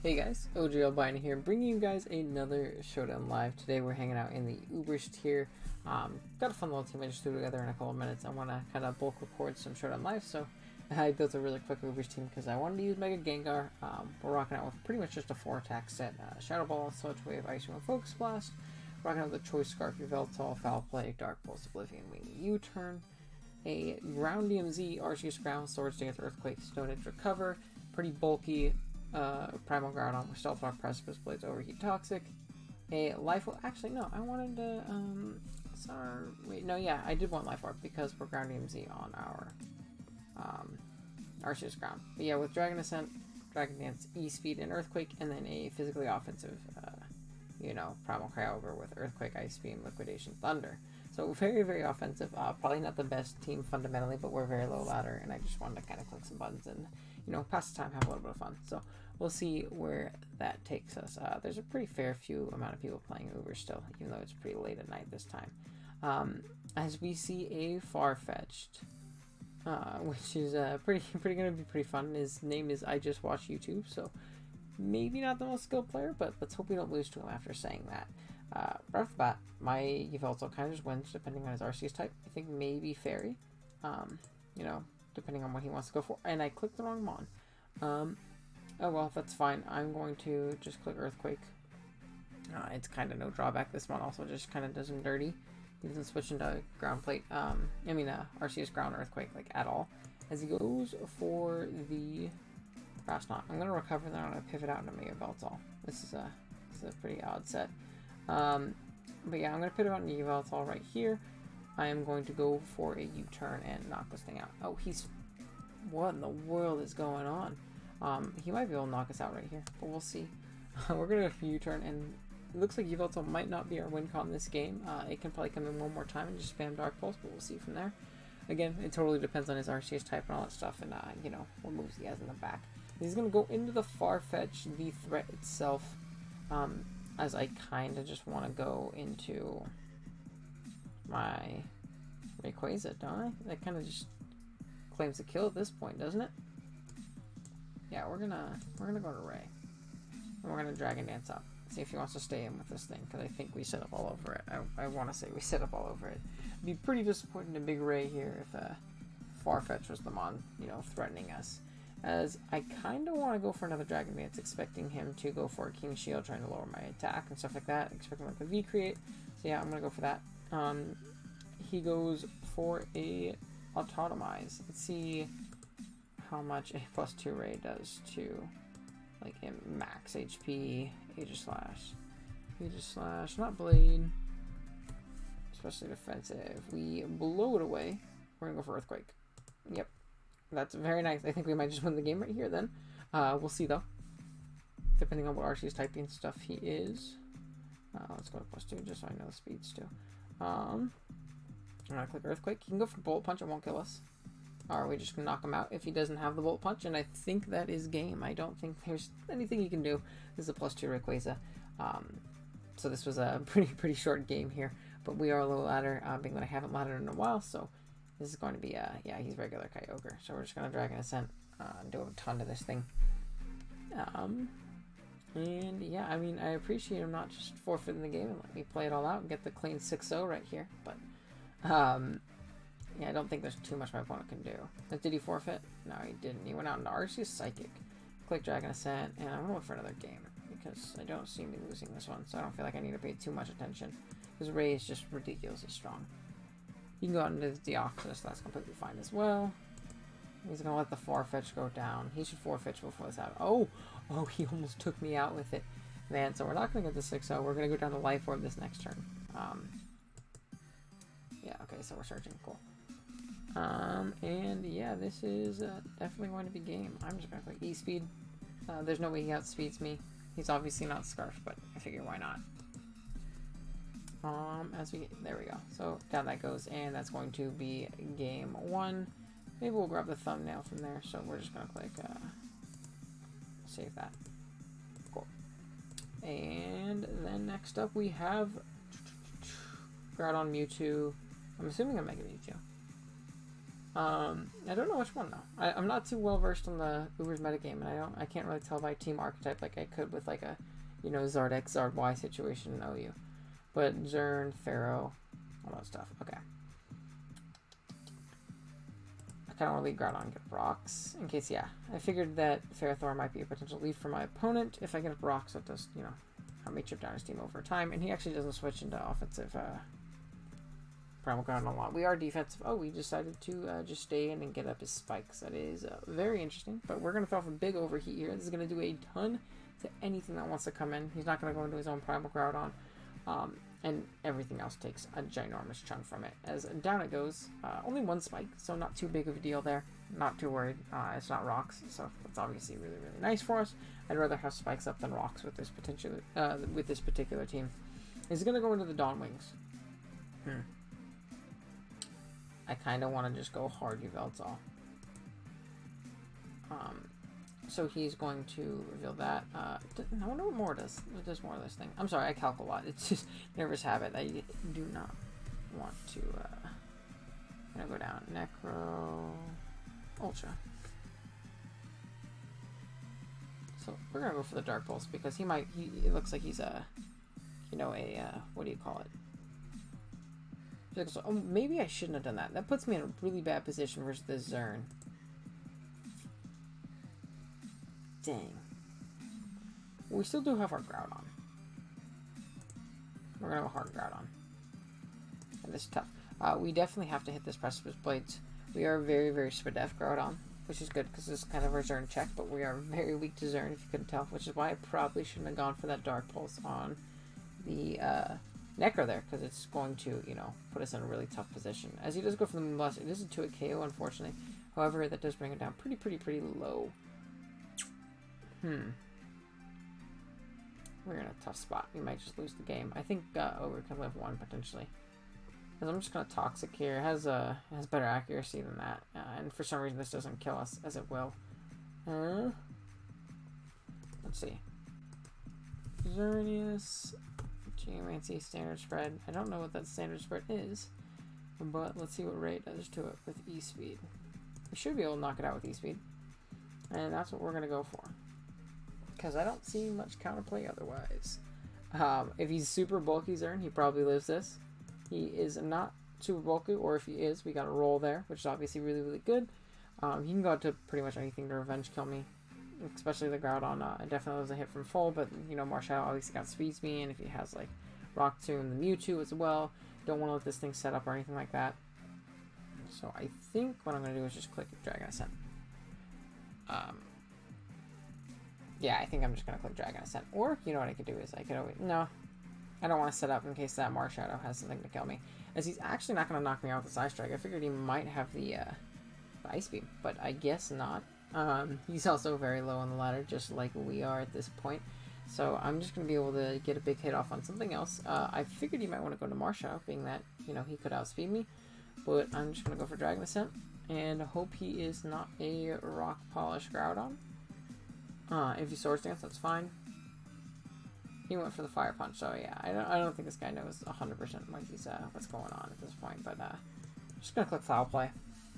Hey guys, OG Albino here, bringing you guys another Showdown Live. Today we're hanging out in the Ubers tier. Got a fun little team I just threw together in a couple of minutes. I want to kind of bulk record some Showdown Live, so I built a really quick Ubers team because I wanted to use Mega Gengar. We're rocking out with pretty much just a 4-attack set. Shadow Ball, Sludge Wave, Ice Wing, Focus Blast. Rocking out with a Choice Scarf, Yveltal, Foul Play, Dark Pulse, Oblivion, Wing, U-Turn. A Ground DMZ, Arceus Ground, Swords Dance, Earthquake, Stone Edge, Recover. Pretty bulky Primal Groudon with Stealth Rock, Precipice Blades, Overheat, Toxic. A Life Orb. Actually, no, I wanted to. Sorry. Wait, no, yeah, I did want Life Orb because we're Ground DMZ on our Arceus Ground. But yeah, with Dragon Ascent, Dragon Dance, E-Speed, and Earthquake, and then a physically offensive, Primal Kyogre with Earthquake, Ice Beam, Liquidation, Thunder. So very, very offensive. Probably not the best team fundamentally, but we're very low ladder, and I just wanted to kind of click some buttons and, pass the time, have a little bit of fun. So we'll see where that takes us. There's a pretty fair few amount of people playing Uber still, even though it's pretty late at night this time. As we see a Farfetch'd, which is pretty gonna be pretty fun. His name is I Just Watch YouTube, so maybe not the most skilled player, but let's hope we don't lose to him after saying that. Right off the bat, my Yveltal kind of just wins depending on his Arceus type. I think maybe Fairy, depending on what he wants to go for. And I clicked the wrong Mon. Oh well, that's fine. I'm going to just click Earthquake. It's kind of no drawback. This Mon also just kind of does him dirty. He doesn't switch into Ground Plate. Arceus Ground Earthquake like at all. As he goes for the Grass Knot. I'm gonna recover, then I'm gonna pivot out into Mega Yveltal. This is a pretty odd set. But yeah, I'm going to put it on Yveltal right here. I am going to go for a U-turn and knock this thing out. Oh, what in the world is going on? He might be able to knock us out right here, but we'll see. We're going to go for U-turn, and it looks like Yveltal might not be our win con this game. It can probably come in one more time and just spam Dark Pulse, but we'll see from there. Again, it totally depends on his Arceus type and all that stuff, and, what moves he has in the back. He's going to go into the Farfetch, the threat itself. As I kind of just want to go into my Rayquaza, don't I? That kind of just claims the kill at this point, doesn't it? Yeah, we're gonna go to Ray, and we're gonna Dragon Dance up. See if he wants to stay in with this thing, because I think we set up all over it. I want to say we set up all over it. It'd be pretty disappointing to Big Ray here if Farfetch was the Mon, threatening us. As I kind of want to go for another Dragon Dance, expecting him to go for a King Shield, trying to lower my attack and stuff like that, expecting like the V-Create. So yeah, I'm going to go for that. He goes for a Autotomize. Let's see how much a +2 Ray does to, like, max HP, Aegis Slash, not Blade, especially defensive. We blow it away. We're going to go for Earthquake. Yep. That's very nice. I think we might just win the game right here then. We'll see though. Depending on what Arceus typing stuff he is. Let's go to +2 just so I know the speeds too. I'm gonna click Earthquake. He can go for Bolt Punch, it won't kill us. Or are we just gonna knock him out if he doesn't have the Bolt Punch? And I think that is game. I don't think there's anything he can do. This is a +2 Rayquaza. So this was a pretty short game here. But we are low ladder, being that I haven't laddered in a while, so this is going to be, he's regular Kyogre. So we're just going to Dragon Ascent and do a ton to this thing. And yeah, I appreciate him not just forfeiting the game and let me play it all out and get the clean 6-0 right here. But, I don't think there's too much my opponent can do. Did he forfeit? No, he didn't. He went out into Arceus Psychic. Click Dragon Ascent, and I'm going to look for another game because I don't see me losing this one. So I don't feel like I need to pay too much attention because Ray is just ridiculously strong. You can go out into the Deoxys, that's completely fine as well. He's going to let the Farfetch go down. He should Farfetch before this happens. Oh, he almost took me out with it. Man, so we're not going to get the 6-0. We're going to go down to Life Orb this next turn. Yeah, okay, so we're searching. Cool. And yeah, this is definitely going to be game. I'm just going to click E-Speed. There's no way he outspeeds me. He's obviously not Scarf, but I figure why not. There we go. So down that goes, and that's going to be game 1. Maybe we'll grab the thumbnail from there. So we're just gonna click save that. Cool. And then next up we have Groudon Mewtwo. I'm assuming a Mega Mewtwo. I don't know which one though. I'm not too well versed on the Uber's metagame, and I can't really tell by team archetype like I could with like a, you know, Zard X, Zard Y situation in OU. But Zern, Pharaoh, all that stuff. Okay. I kind of want to lead Groudon and get rocks in case, yeah. I figured that Ferrothorn might be a potential lead for my opponent. If I get rocks, that does, you know, help me chip down his team over time, and he actually doesn't switch into offensive. Primal Ground a lot. We are defensive. Oh, we decided to just stay in and get up his spikes. That is very interesting. But we're going to throw off a big overheat here. This is going to do a ton to anything that wants to come in. He's not going to go into his own Primal Groudon. And everything else takes a ginormous chunk from it. As down it goes. Only one spike, so not too big of a deal there. Not too worried. It's not rocks, so that's obviously really, really nice for us. I'd rather have spikes up than rocks with this particular team. He's going to go into the Dawn Wings. I kind of want to just go hard Yveltal. So he's going to reveal that. I wonder what more does. It does more of this thing. I'm sorry, I calc a lot. It's just nervous habit. I do not want to. I'm gonna go down. Necro, Ultra. So we're gonna go for the Dark Pulse because it looks like he's a, you know, what do you call it? Oh, maybe I shouldn't have done that. That puts me in a really bad position versus this Zern. Dang. We still do have our Groudon. We're gonna have a hard Groudon. And this is tough. We definitely have to hit this Precipice Blades. We are very, very Spadef Groudon, which is good because this is kind of our Zern check, but we are very weak to Zern, if you couldn't tell, which is why I probably shouldn't have gone for that Dark Pulse on the Necro there, because it's going to, you know, put us in a really tough position. As he does go for the Moonblast, it is a 2-hit KO, unfortunately. However, that does bring it down pretty low. We're in a tough spot. We might just lose the game. I think Ogre can live one, potentially. Because I'm just going to Toxic here. It has better accuracy than that. And for some reason, this doesn't kill us, as it will. Let's see. Xerneas... Geomancy, standard spread. I don't know what that standard spread is, but let's see what Ray does to it with E-Speed. We should be able to knock it out with E-Speed, and that's what we're going to go for, because I don't see much counterplay otherwise. If he's super bulky Zern, he probably lives this. He is not super bulky, or if he is, we got a roll there, which is obviously really, really good. He can go to pretty much anything to revenge kill me. Especially the Groudon, it definitely was a hit from full, but, you know, Marshadow obviously got Speed Speed, and if he has, like, Rock Tomb, the Mewtwo as well, don't want to let this thing set up or anything like that. So I think what I'm going to do is just click Dragon Ascent. Yeah, I think I'm just going to click Dragon Ascent. Or, you know what I could do is I could always... No, I don't want to set up in case that Marshadow has something to kill me. As he's actually not going to knock me out with this Ice Strike. I figured he might have the Ice Beam, but I guess not. He's also very low on the ladder, just like we are at this point. So I'm just going to be able to get a big hit off on something else. I figured he might want to go to Marshadow, being that, you know, he could outspeed me. But I'm just going to go for Dragon Ascent and hope he is not a Rock Polish Groudon. If he Swords Dance, that's fine. He went for the Fire Punch, so yeah, I don't think this guy knows 100% what he's what's going on at this point. But just going to click Foul Play.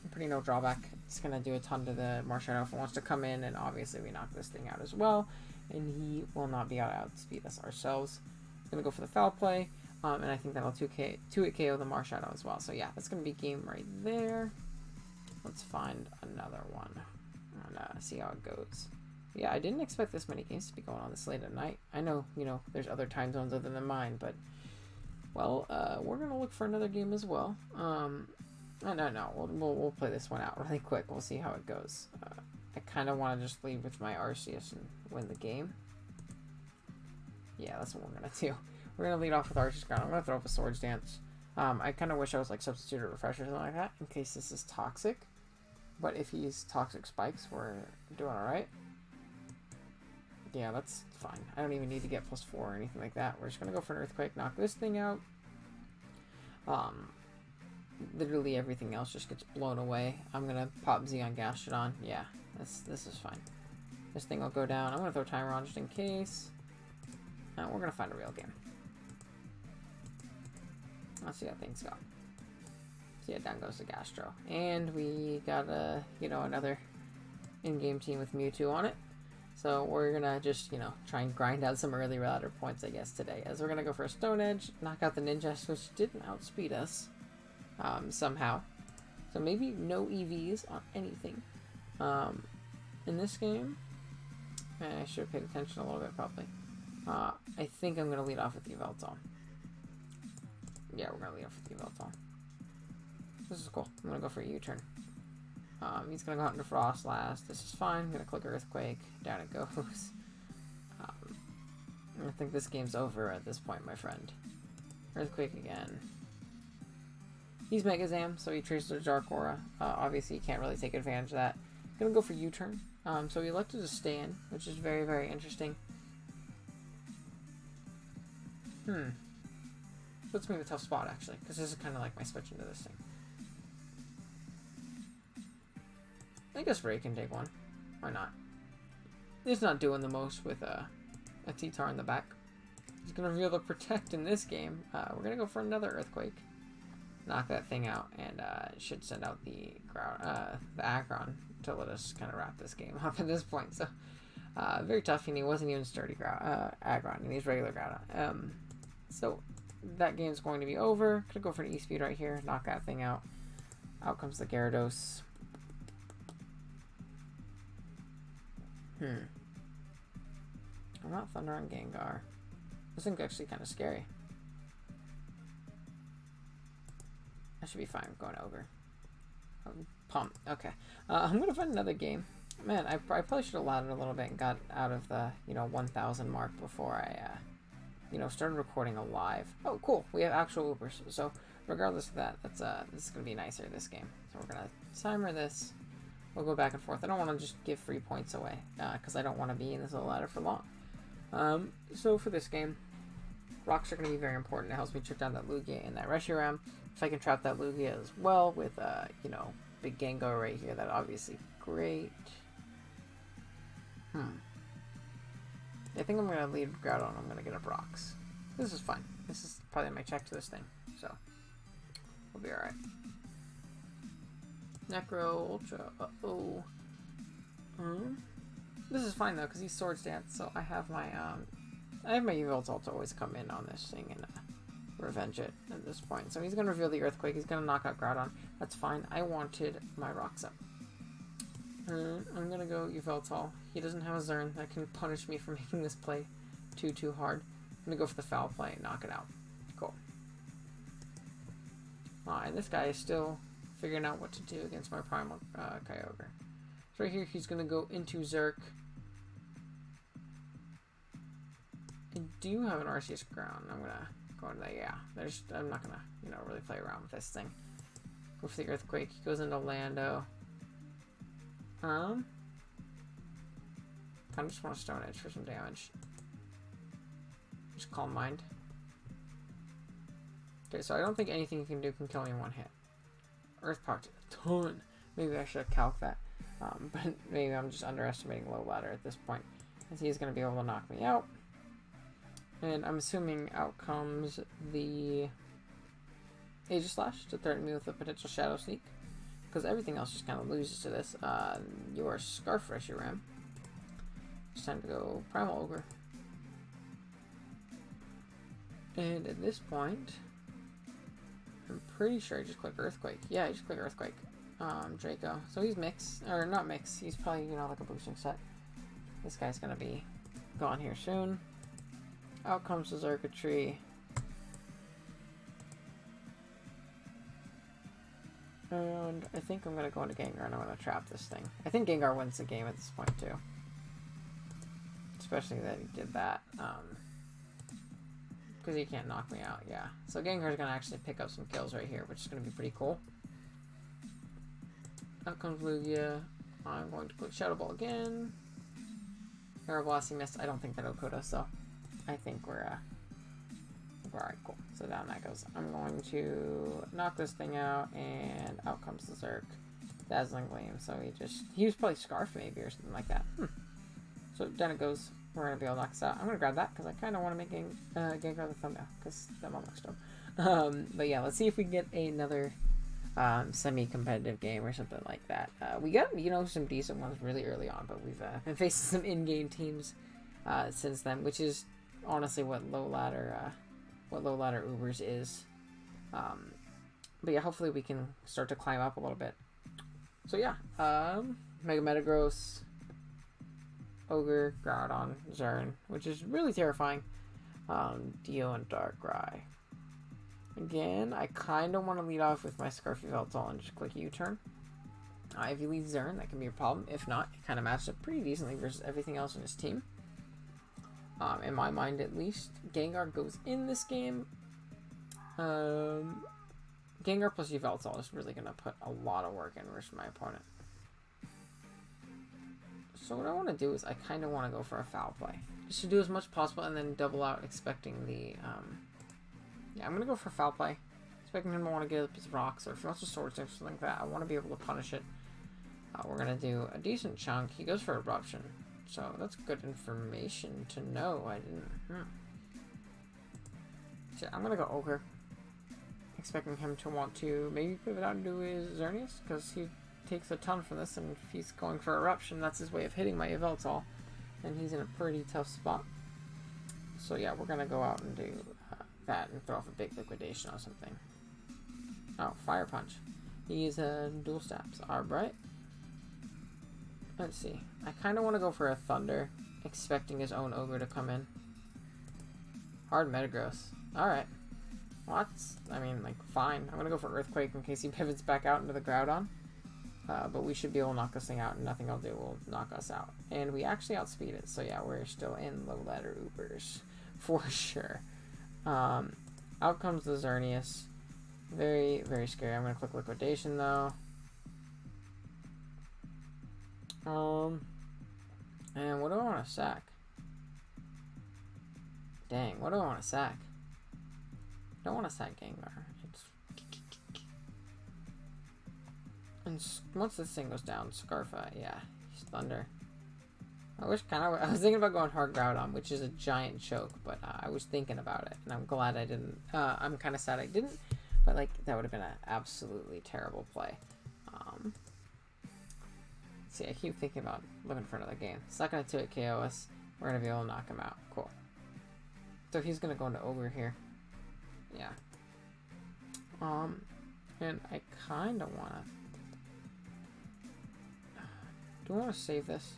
Pretty no drawback. It's going to do a ton to the Marshadow if it wants to come in, and obviously we knock this thing out as well, and he will not be able to outspeed us ourselves. Going to go for the Foul Play, and I think that'll 2-hit KO the Marshadow as well. So yeah, that's going to be game right there. Let's find another one and see how it goes. Yeah, I didn't expect this many games to be going on this late at night. I know, you know, there's other time zones other than mine, but, well, we're going to look for another game as well. No, we'll play this one out really quick. We'll see how it goes. I kind of want to just leave with my Arceus and win the game. Yeah, that's what we're going to do. We're going to lead off with Arceus Ground. I'm going to throw up a Swords Dance. I kind of wish I was like Substitute or Refresh or something like that in case this is Toxic. But if he's Toxic Spikes, we're doing alright. Yeah, that's fine. I don't even need to get +4 or anything like that. We're just going to go for an Earthquake, knock this thing out. Literally everything else just gets blown away. I'm gonna pop Z on Gastrodon. Yeah, this is fine. This thing will go down. I'm gonna throw Timer on just in case. We're gonna find a real game. Let's see how things go. So yeah, down goes the Gastro. And we got a, another in-game team with Mewtwo on it. So we're gonna just, try and grind out some early ladder points, I guess, today. As we're gonna go for a Stone Edge, knock out the Ninja, which didn't outspeed us, somehow. So maybe no EVs on anything. In this game, I should have paid attention a little bit, probably. I think I'm gonna lead off with the Yveltal. Yeah, we're gonna lead off with the Yveltal. This is cool. I'm gonna go for a U-turn. He's gonna go out into Frost last. This is fine. I'm gonna click Earthquake. Down it goes. I think this game's over at this point, my friend. Earthquake again. He's Mega Zam, so he traces the Dark Aura. Obviously, he can't really take advantage of that. Gonna go for U-turn. So he elected to stay in, which is very, very interesting. Puts me in a tough spot, actually, because this is kind of like my switch into this thing. I guess Ray can take one. Why not? He's not doing the most with a T-Tar in the back. He's going to reveal the Protect in this game. We're going to go for another Earthquake. Knock that thing out, and it should send out the Aggron to let us kind of wrap this game up at this point. So, very tough, and he wasn't even sturdy Aggron, and he's regular Groudon. So, that game's going to be over. Gonna go for an E-Speed right here, knock that thing out. Out comes the Gyarados. I'm not Thunder on Gengar. This thing's actually kind of scary. I should be fine going over. Pump. Okay. I'm going to find another game. Man, I probably should have allowed it a little bit and got out of the, 1,000 mark before I, started recording a live. Oh, cool. We have actual Ubers. So, regardless of that, this is going to be nicer, this game. So, we're going to timer this. We'll go back and forth. I don't want to just give free points away, because I don't want to be in this little ladder for long. So, for this game, rocks are going to be very important. It helps me chip down that Lugia and that Reshiram. If I can trap that Lugia as well with, big Gengar right here, that obviously great. I think I'm going to lead Groudon. I'm going to get up rocks. This is fine. This is probably my check to this thing, so we'll be alright. Necro, Ultra, uh-oh. This is fine though, because he's Swords Dance, so I have my Yveltal to always come in on this thing and revenge it at this point. So he's going to reveal the Earthquake. He's going to knock out Groudon. That's fine. I wanted my rocks up. I'm going to go Yveltal. He doesn't have a Zern that can punish me for making this play too hard. I'm going to go for the foul play and knock it out. Cool. And this guy is still figuring out what to do against my Primal Kyogre. So right here, he's going to go into Zerk. I do have an Arceus Ground. I'm going to go into that. Yeah, I'm not going to, really play around with this thing. Go for the Earthquake. He goes into Lando. Kind of just want to Stone Edge for some damage. Just Calm Mind. Okay, so I don't think anything you can do can kill me in one hit. Earth Power a ton. Maybe I should have calced that. But maybe I'm just underestimating low ladder at this point. As he's going to be able to knock me out. And I'm assuming out comes the Aegislash to threaten me with a potential Shadow Sneak. Because everything else just kind of loses to this. Your Scarf Reshiram. It's time to go Primal Ogre. And at this point, I'm pretty sure I just click Earthquake. Yeah, I just click Earthquake. Draco. So he's mix, or not mix. He's probably, like a boosting set. This guy's gonna be gone here soon. Out comes the Xurkitree. And I think I'm gonna go into Gengar and I'm gonna trap this thing. I think Gengar wins the game at this point too. Especially that he did that. Because he can't knock me out, yeah. So Gengar's gonna actually pick up some kills right here, which is gonna be pretty cool. Out comes Lugia. I'm going to click Shadow Ball again. Aeroblast missed. I don't think that'll code us, so I think we're alright, cool. So down that goes. I'm going to knock this thing out, and out comes the Zerk. Dazzling Gleam. So he was probably Scarf maybe or something like that. So down it goes. We're going to be able to knock this out. I'm going to grab that because I kind of want to make Gengar the thumbnail because that one looks dope. But yeah, let's see if we can get another semi-competitive game or something like that. We got, some decent ones really early on, but we've been facing some in-game teams since then, which is honestly what low ladder Ubers is. But yeah, hopefully we can start to climb up a little bit. So yeah, Mega Metagross, Ogre, Groudon, Zern, which is really terrifying. Dio and Darkrai. Again, I kind of want to lead off with my Scarfy Veltal and just click U-turn. If you lead Zern, that can be a problem. If not, it kind of matches up pretty decently versus everything else in his team. In my mind, at least. Gengar goes in this game. Gengar plus Yveltal is really going to put a lot of work in versus my opponent. So what I want to do is I kind of want to go for a foul play. Just to do as much as possible and then double out expecting the... Yeah, I'm going to go for foul play. Expecting him to want to get up his rocks, or if he wants to sword stick or something like that, I want to be able to punish it. We're going to do a decent chunk. He goes for Eruption. So that's good information to know. I didn't... So I'm going to go Ogre. Expecting him to want to maybe pivot out into his Xerneas, because he takes a ton from this, and if he's going for Eruption, that's his way of hitting my Yveltal. And he's in a pretty tough spot. So yeah, we're going to go out and do... that and throw off a big liquidation on something. Oh, Fire Punch. He is a dual stabs. Alright. Let's see. I kind of want to go for a Thunder, expecting his own Ogre to come in. Hard Metagross. Alright. Well, that's, fine. I'm going to go for Earthquake in case he pivots back out into the Groudon. But we should be able to knock this thing out, and nothing I'll do will knock us out. And we actually outspeed it, so yeah, we're still in low ladder Ubers. For sure. Out comes the Xerneas. Very, very scary. I'm going to click Liquidation, though. And what do I want to sack? Dang, what do I want to sack? I don't want to sack Gengar. And once this thing goes down, Scarfa, yeah, he's Thunder. I was thinking about going hard Groudon, which is a giant choke, but I was thinking about it, and I'm glad I didn't. I'm kind of sad I didn't, but that would have been an absolutely terrible play. See, I keep thinking about looking for another game. It's not going to 2-hit KO us. We're going to be able to knock him out. Cool. So he's going to go into Ogre here. Yeah. And I kind of want to... Do I want to save this?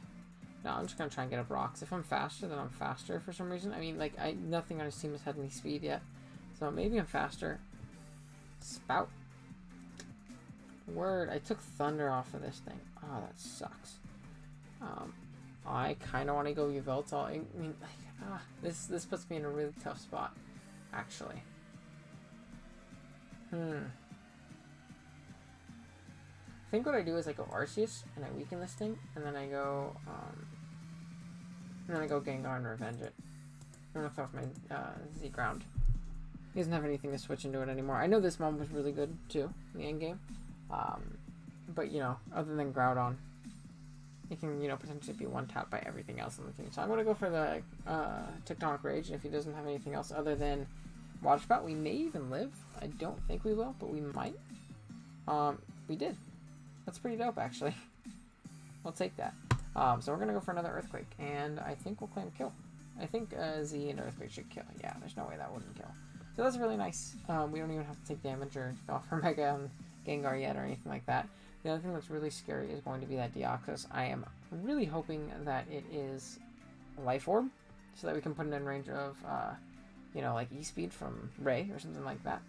No, I'm just going to try and get up rocks. If I'm faster, then I'm faster for some reason. Nothing on his team has had any speed yet. So maybe I'm faster. Spout. Word. I took Thunder off of this thing. Oh, that sucks. I kind of want to go Yveltal. This puts me in a really tough spot, actually. I think what I do is I go Arceus and I weaken this thing, and then I go Gengar and revenge it. I'm gonna throw off my Z ground. He doesn't have anything to switch into it anymore. I know this one was really good too in the end game, but other than Groudon, it can potentially be one tapped by everything else on the team. So I'm gonna go for the Tectonic Rage. And if he doesn't have anything else other than Water Spout, we may even live. I don't think we will, but we might. We did. That's pretty dope, actually. I'll take that. So we're going to go for another Earthquake, and I think we'll claim kill. I think Z and Earthquake should kill. Yeah, there's no way that wouldn't kill. So that's really nice. We don't even have to take damage or go for Mega on Gengar yet or anything like that. The other thing that's really scary is going to be that Deoxys. I am really hoping that it is a Life Orb, so that we can put it in range of, like E-Speed from Ray or something like that.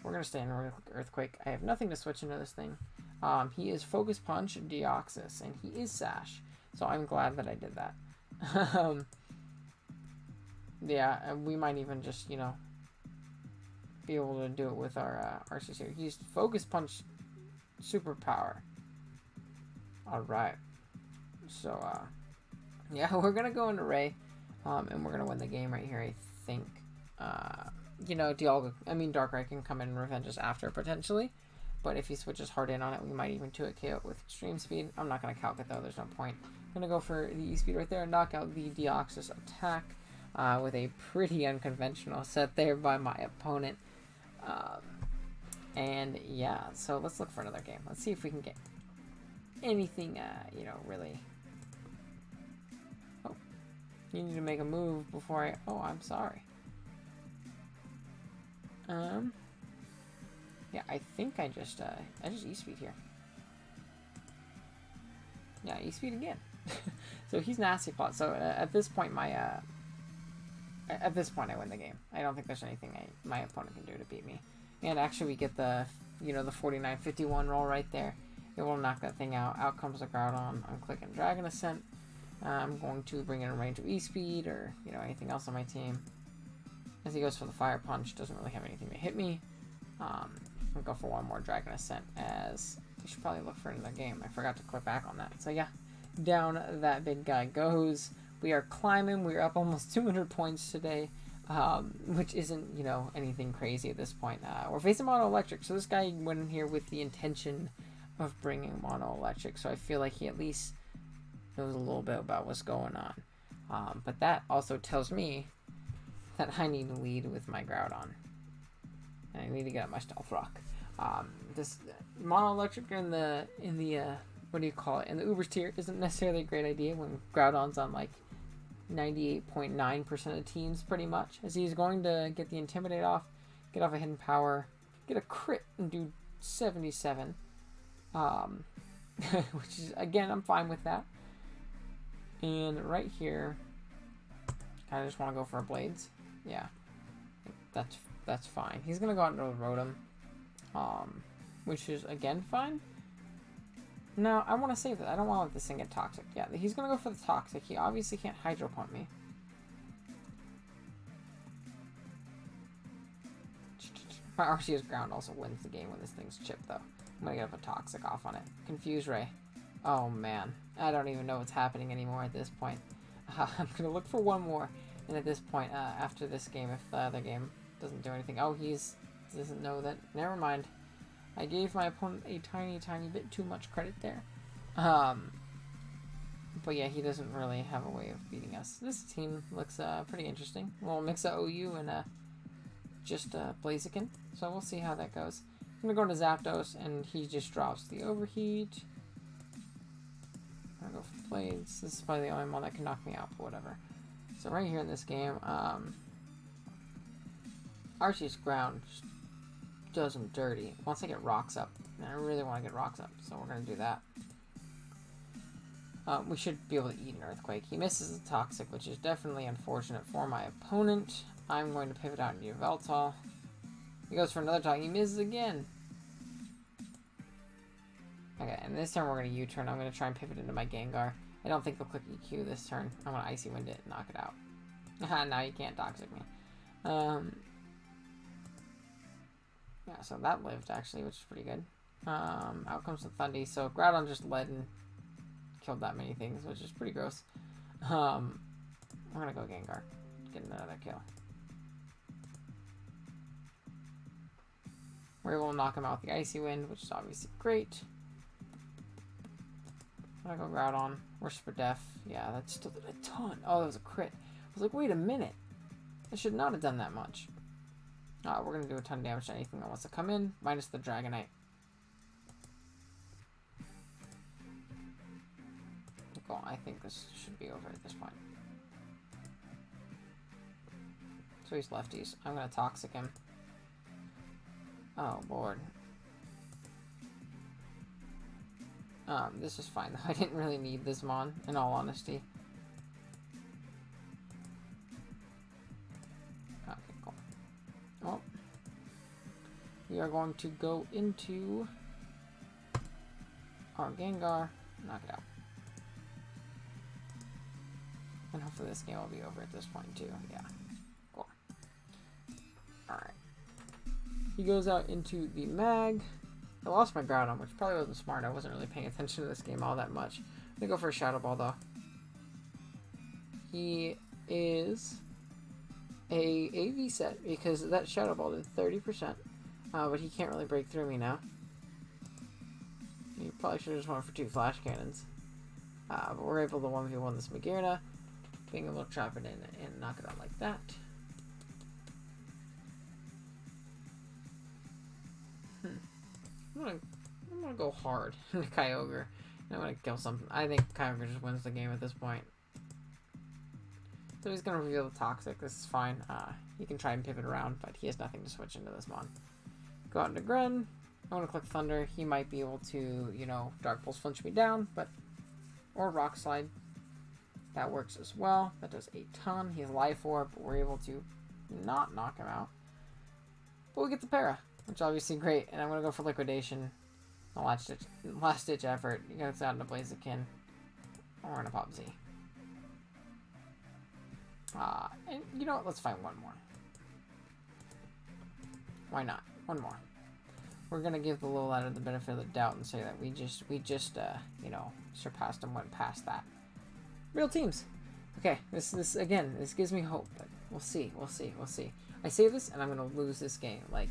We're going to stay in Earthquake. I have nothing to switch into this thing. He is Focus Punch, Deoxys, and he is Sash. So I'm glad that I did that. Yeah, and we might even just, be able to do it with our Arceus here. He's Focus Punch Superpower. Alright. So, yeah, we're going to go into Ray, and we're going to win the game right here, I think. Darkrai can come in and revenge us after, potentially. But if he switches hard in on it, we might even 2-hit KO it with Extreme Speed. I'm not going to calc it, though. There's no point. I'm going to go for the E-Speed right there and knock out the Deoxys attack with a pretty unconventional set there by my opponent. And yeah, so let's look for another game. Let's see if we can get anything, you know, really. Oh, you need to make a move before I. Oh, I'm sorry. Yeah, I think I just E-speed here. Yeah, E-speed again. So he's Nasty Plot. So at this point, I win the game. I don't think there's anything my opponent can do to beat me. And actually, we get the, you know, the 49-51 roll right there. It will knock that thing out. Out comes the Groudon. I'm clicking Dragon Ascent. I'm going to bring in a range of E-speed or, you know, anything else on my team. As he goes for the Fire Punch, doesn't really have anything to hit me. I'll go for one more Dragon Ascent, as we should probably look for another game. I forgot to click back on that. So yeah, down that big guy goes. We are climbing. We're up almost 200 points today, which isn't, you know, anything crazy at this point. We're facing Mono Electric, so this guy went in here with the intention of bringing Mono Electric, so I feel like he at least knows a little bit about what's going on. But that also tells me that I need to lead with my Groudon. And I need to get up my Stealth Rock. This Mono Electric in the what do you call it? In the Ubers tier isn't necessarily a great idea when Groudon's on like 98.9% of teams pretty much. As he's going to get the Intimidate off, get off a Hidden Power, get a crit and do 77. Which is, again, I'm fine with that. And right here, I just want to go for a Blades. Yeah, that's fine. He's gonna go out into a Rotom, which is again fine. No, I want to save it. I don't want to let this thing get toxic. Yeah, he's gonna go for the toxic. He obviously can't Hydro Pump me. My Arceus Ground also wins the game when this thing's chipped, though. I'm gonna get up a toxic off on it. Confuse Ray. Oh man, I don't even know what's happening anymore at this point. I'm gonna look for one more. And at this point, after this game, if the other game doesn't do anything... Oh, doesn't know that... Never mind. I gave my opponent a tiny, tiny bit too much credit there. But yeah, he doesn't really have a way of beating us. This team looks pretty interesting. We'll mix a OU and just Blaziken. So we'll see how that goes. I'm going to go into Zapdos, and he just drops the Overheat. I'm going to go for Blades. This is probably the only one that can knock me out, but whatever. So right here in this game, Arceus Ground just does him dirty. Once I get Rocks up, and I really want to get Rocks up, so we're going to do that. We should be able to eat an Earthquake. He misses the Toxic, which is definitely unfortunate for my opponent. I'm going to pivot out into Yveltal. He goes for another Toxic. He misses again. Okay, and this turn we're going to U-turn. I'm going to try and pivot into my Gengar. I don't think they'll click EQ this turn. I'm going to Icy Wind it and knock it out. Now you can't Toxic me. Yeah, so that lived, actually, which is pretty good. Out comes the Thundy. So Groudon just led and killed that many things, which is pretty gross. I'm going to go Gengar. Get another kill. We're able to knock him out with the Icy Wind, which is obviously great. I'm going to go Groudon. Whisper Death. Yeah, that still did a ton. Oh, that was a crit. I was like, wait a minute. I should not have done that much. We're going to do a ton of damage to anything that wants to come in, minus the Dragonite. Cool. I think this should be over at this point. So he's lefties. I'm going to Toxic him. Oh, Lord. This is fine. I didn't really need this Mon, in all honesty. Okay, cool. Well, we are going to go into our Gengar, knock it out. And hopefully this game will be over at this point too. Yeah, cool. Alright. He goes out into the Mag. I lost my Groudon, which probably wasn't smart. I wasn't really paying attention to this game all that much. I'm gonna go for a Shadow Ball though. He is a AV set because that Shadow Ball did 30%, but he can't really break through me now. You probably should have just went for 2 Flash Cannons. But we're able to 1v1 this Magearna, being able to trap it in and knock it out like that. hard into Kyogre. I'm going to kill something. I think Kyogre just wins the game at this point. So he's going to reveal the Toxic. This is fine. He can try and pivot around, but he has nothing to switch into this mon. Go out into Gren. I want to click Thunder. He might be able to, you know, Dark Pulse flinch me down, but... Or Rock Slide. That works as well. That does a ton. He has Life Orb, but we're able to not knock him out. But we get the Para, which is obviously great. And I'm going to go for Liquidation. The last ditch effort. He gets out into Blaziken. We're going to pop Z. And you know what? Let's find one more. Why not? One more. We're going to give the low ladder the benefit of the doubt and say that we just you know, surpassed and went past that. Real teams. Okay, this again, this gives me hope, but we'll see. I say this, and I'm going to lose this game, like,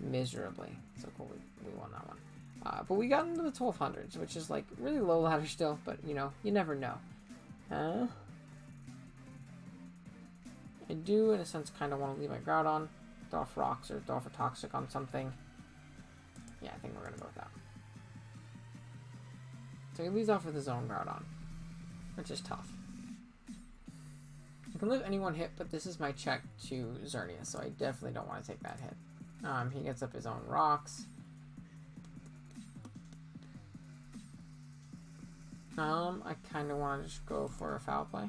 miserably. So cool, we won that one. But we got into the 1200s, which is, like, really low ladder still, but, you know, you never know. I do, in a sense, kind of want to leave my Groudon, throw off Rocks, or throw off a Toxic on something. Yeah, I think we're going to go with that. So he leads off with his own Groudon, which is tough. I can live any one hit, but this is my check to Xerneas, so I definitely don't want to take that hit. He gets up his own Rocks. I kind of want to just go for a Foul Play.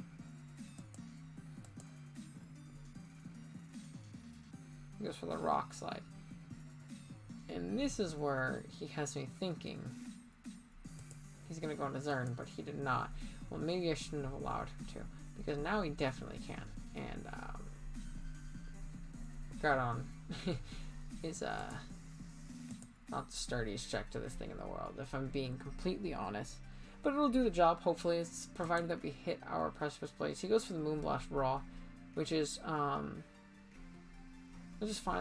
He goes for the Rock Slide. And this is where he has me thinking he's going to go into Zern, but he did not. Well, maybe I shouldn't have allowed him to, because now he definitely can. And Groudon is not the sturdiest check to this thing in the world, if I'm being completely honest. But it'll do the job, hopefully. It's provided that we hit our Precipice Blaze. He goes for the Moonblast Raw, which is fine.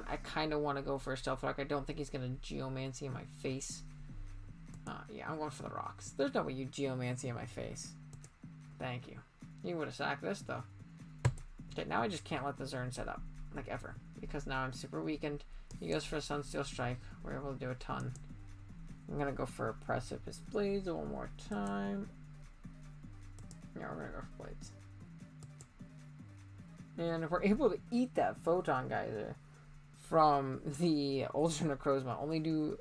I kind of want to go for a Stealth Rock. I don't think he's going to Geomancy in my face. Yeah, I'm going for the Rocks. There's no way you Geomancy in my face. Thank you. You would have sacked this, though. Okay, now I just can't let the Zern set up. Like, ever. Because now I'm super weakened. He goes for a Sunsteel Strike. We're able to do a ton. I'm going to go for a Precipice Blades one more time. Yeah, we're going to go for Blades. And if we're able to eat that Photon Geyser from the Ultra Necrozma, only do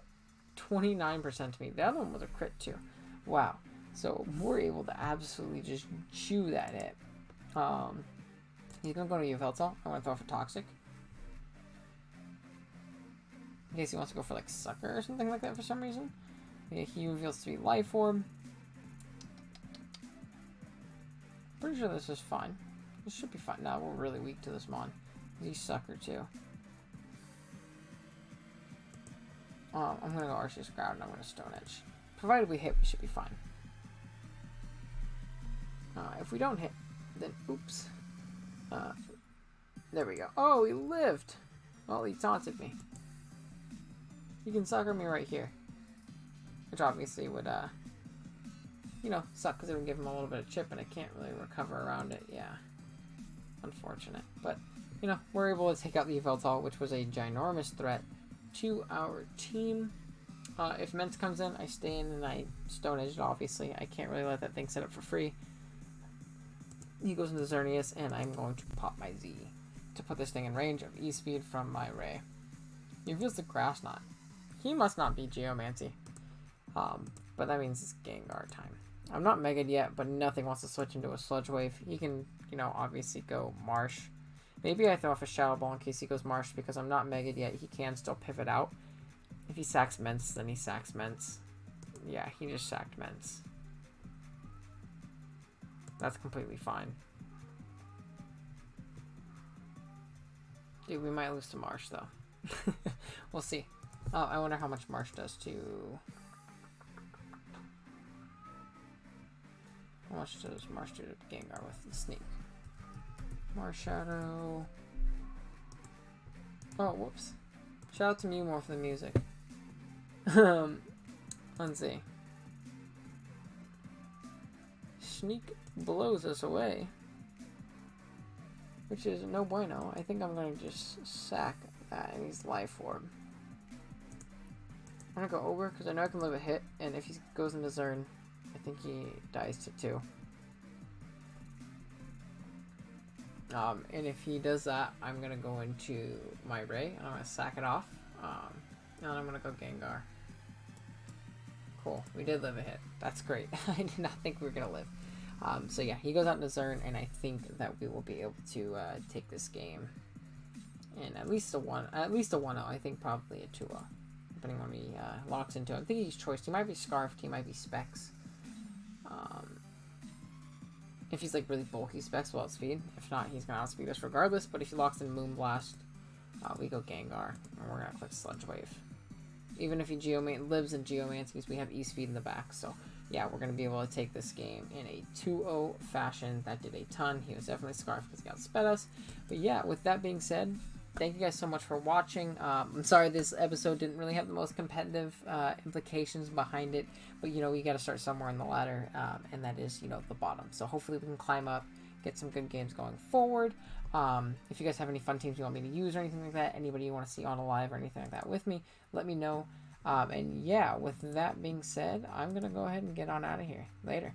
29% to me. The other one was a crit too. Wow. So we're able to absolutely just chew that hit. He's going to go to Yveltal. I want to throw for Toxic. In case he wants to go for like Sucker or something like that for some reason. Yeah, he reveals to be Life Orb. Pretty sure this is fine. This should be fine. Now we're really weak to this mon. He's Sucker too. I'm gonna go Arceus Ground and I'm gonna Stone Edge. Provided we hit, we should be fine. If we don't hit, then oops. There we go. Oh, he lived! Well, he taunted me. He can Sucker me right here. Which obviously would, you know, suck because it would give him a little bit of chip and I can't really recover around it. Yeah. Unfortunate. But, you know, we're able to take out the Yveltal, which was a ginormous threat to our team. If Mence comes in, I stay in and I Stone Edge it, obviously. I can't really let that thing set up for free. He goes into Xerneas, and I'm going to pop my Z to put this thing in range of E-Speed from my Ray. He reveals the Grass Knot. He must not be Geomancy. But that means it's Gengar time. I'm not Mega'd yet, but nothing wants to switch into a Sludge Wave. He can, you know, obviously go Marsh. Maybe I throw off a Shadow Ball in case he goes Marsh because I'm not Mega'd yet. He can still pivot out. If he sacks Mence, then he sacks Mence. Yeah, he just sacked Mence. That's completely fine. Dude, we might lose to Marsh, though. We'll see. Oh, I wonder how much Marsh does to... How much does Marsh do to Gengar with the Sneak? Marshadow... Oh, whoops. Shout out to Mew more for the music. Let's see. Sneak blows us away. Which is no bueno. I think I'm going to just sack that and he's Life Orb. I'm gonna go over because I know I can live a hit, and if he goes into Zern, I think he dies to 2. And if he does that, I'm gonna go into my Ray, and I'm gonna sack it off, and I'm gonna go Gengar. Cool, we did live a hit. That's great. I did not think we were gonna live. So yeah, he goes out into Zern, and I think that we will be able to take this game in at least a 1-0. I think probably a 2-0, depending on when he locks into it. I think he's choiced. He might be Scarfed. He might be Specs. If he's like really bulky Specs, we'll outspeed. If not, he's gonna outspeed us regardless. But if he locks in Moonblast, we go Gengar, and we're gonna click Sludge Wave. Even if he lives in Geomancies, we have E-Speed in the back. So yeah, we're gonna be able to take this game in a 2-0 fashion. That did a ton. He was definitely Scarfed because he outsped us. But yeah, with that being said, thank you guys so much for watching. I'm sorry this episode didn't really have the most competitive implications behind it, but you know, we got to start somewhere in the ladder, and that is, you know, the bottom. So hopefully we can climb up, get some good games going forward. If you guys have any fun teams you want me to use or anything like that, anybody you want to see on a live or anything like that with me, let me know. And yeah, with that being said, I'm going to go ahead and get on out of here. Later.